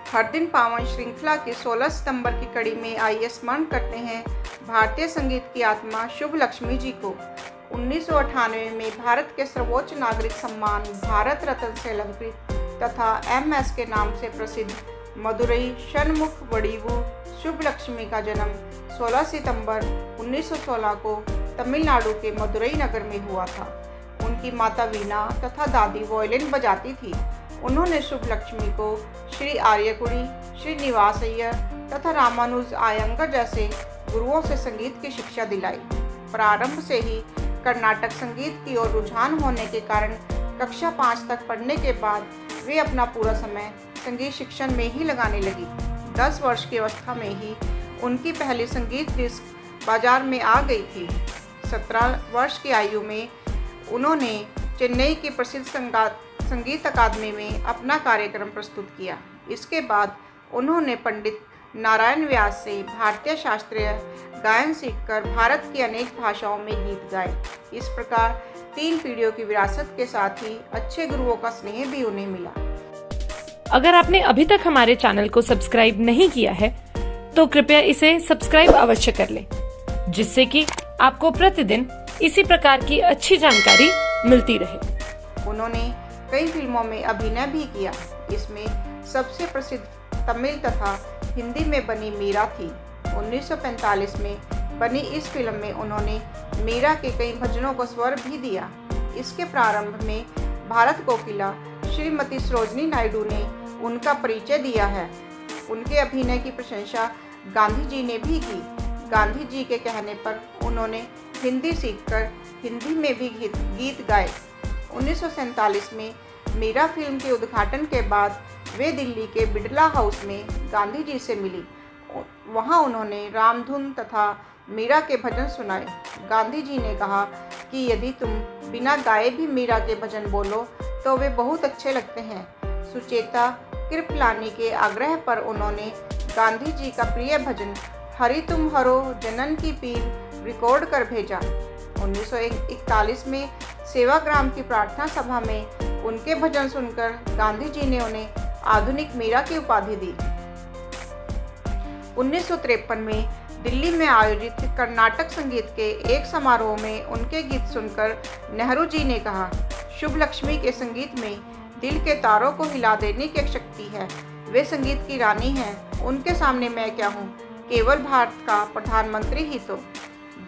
हर दिन पावन श्रृंखला की 16 सितंबर की कड़ी में आइए स्मरण करते हैं भारतीय संगीत की आत्मा शुभ लक्ष्मी जी को। 1998 में भारत के सर्वोच्च नागरिक सम्मान भारत रत्न से अलंकृत तथा MS के नाम से प्रसिद्ध मदुरई षणमुख वडिवु शुभ लक्ष्मी का जन्म 16 सितंबर 1916 को तमिलनाडु के मदुरई नगर में हुआ था। उनकी माता वीणा तथा दादी वायलिन बजाती थी। उन्होंने शुभ लक्ष्मी को श्री आर्यकुड़ी, श्रीनिवास अय्यर तथा रामानुज आयंगर जैसे गुरुओं से संगीत की शिक्षा दिलाई। प्रारंभ से ही कर्नाटक संगीत की ओर रुझान होने के कारण कक्षा 5 तक पढ़ने के बाद वे अपना पूरा समय संगीत शिक्षण में ही लगाने लगी। 10 वर्ष की अवस्था में ही उनकी पहली संगीत डिस्क बाजार में आ गई थी। 17 वर्ष की आयु में उन्होंने चेन्नई की प्रसिद्ध संगीत अकादमी में अपना कार्यक्रम प्रस्तुत किया। इसके बाद उन्होंने पंडित नारायण व्यास से भारतीय शास्त्रीय गायन सीखकर भारत की अनेक भाषाओं में गीत गाए। इस प्रकार 3 पीढ़ियों की विरासत के साथ ही अच्छे गुरुओं का स्नेह भी उन्हें मिला। अगर आपने अभी तक हमारे चैनल को सब्सक्राइब नहीं किया है तो कृपया इसे सब्सक्राइब अवश्य कर लें, जिससे कि आपको प्रतिदिन इसी प्रकार की अच्छी जानकारी मिलती रहे। उन्होंने कई फिल्मों में अभिनय भी किया। इसमें सबसे प्रसिद्ध तमिल तथा हिंदी में बनी मीरा थी। 1945 में बनी इस फिल्म में उन्होंने मीरा के कई भजनों को स्वर भी दिया। इसके प्रारंभ में भारत कोकिला श्रीमती सरोजिनी नायडू ने उनका परिचय दिया है। उनके अभिनय की प्रशंसा गांधी जी ने भी की। गांधी जी के कहने पर उन्होंने हिंदी सीखकर हिंदी में भी गीत गाए। 1947 में मीरा फिल्म के उद्घाटन के बाद वे दिल्ली के बिड़ला हाउस में गांधी जी से मिली। वहां उन्होंने रामधुन तथा मीरा के भजन सुनाए। गांधी जी ने कहा कि यदि तुम बिना गाए भी मीरा के भजन बोलो तो वे बहुत अच्छे लगते हैं। सुचेता कृपलानी के आग्रह पर उन्होंने गांधी जी का प्रिय भजन हरि तुम हरो जनन की पीर रिकॉर्ड कर भेजा। 1941 में सेवाग्राम की प्रार्थना सभा में उनके भजन सुनकर गांधी जी ने उन्हें आधुनिक मीरा की उपाधि दी। 1953 में दिल्ली में आयोजित कर्नाटक संगीत के एक समारोह में उनके गीत सुनकर नेहरू जी ने कहा, शुभ लक्ष्मी के संगीत में दिल के तारों को हिला देने की शक्ति है। वे संगीत की रानी हैं। उनके सामने मैं क्या हूँ, केवल भारत का प्रधानमंत्री ही तो।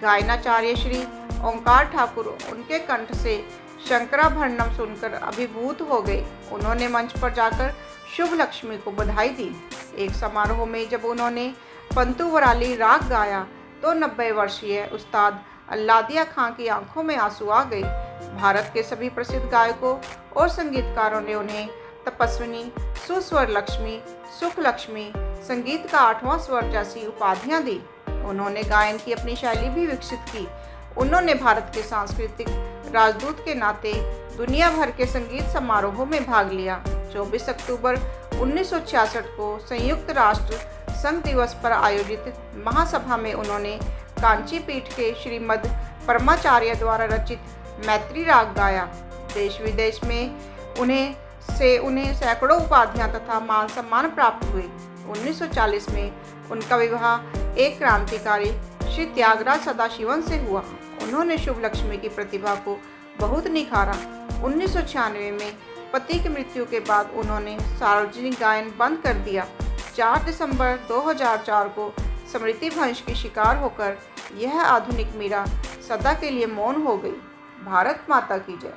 गायनाचार्य श्री ओंकार ठाकुर उनके कंठ से शंकराभरणम सुनकर अभिभूत हो गए। उन्होंने मंच पर जाकर शुभ लक्ष्मी को बधाई दी। एक समारोह में जब उन्होंने पंतु वराली राग गाया तो 90 वर्षीय उस्ताद अल्लादिया खां की आंखों में आंसू आ गए। भारत के सभी प्रसिद्ध गायकों और संगीतकारों ने उन्हें तपस्विनी, सुस्वर लक्ष्मी, सुख लक्ष्मी, संगीत का 8वां स्वर जैसी उपाधियां दी। उन्होंने गायन की अपनी शैली भी विकसित की। उन्होंने भारत के सांस्कृतिक राजदूत के नाते दुनिया भर के संगीत समारोहों में भाग लिया। 24 अक्टूबर 1966 को संयुक्त राष्ट्र संघ दिवस पर आयोजित महासभा में उन्होंने कांची पीठ के श्रीमद परमाचार्य द्वारा रचित मैत्री राग गाया। देश विदेश में उन्हें सैकड़ों उपाधियां तथा मान सम्मान प्राप्त हुए। 1940 में उनका विवाह एक क्रांतिकारी श्री त्यागराज सदाशिवन से हुआ। उन्होंने शुभ लक्ष्मी की प्रतिभा को बहुत निखारा। 1996 में पति की मृत्यु के बाद उन्होंने सार्वजनिक गायन बंद कर दिया। 4 दिसंबर 2004 को स्मृति भ्रंश की शिकार होकर यह आधुनिक मीरा सदा के लिए मौन हो गई। भारत माता की जय।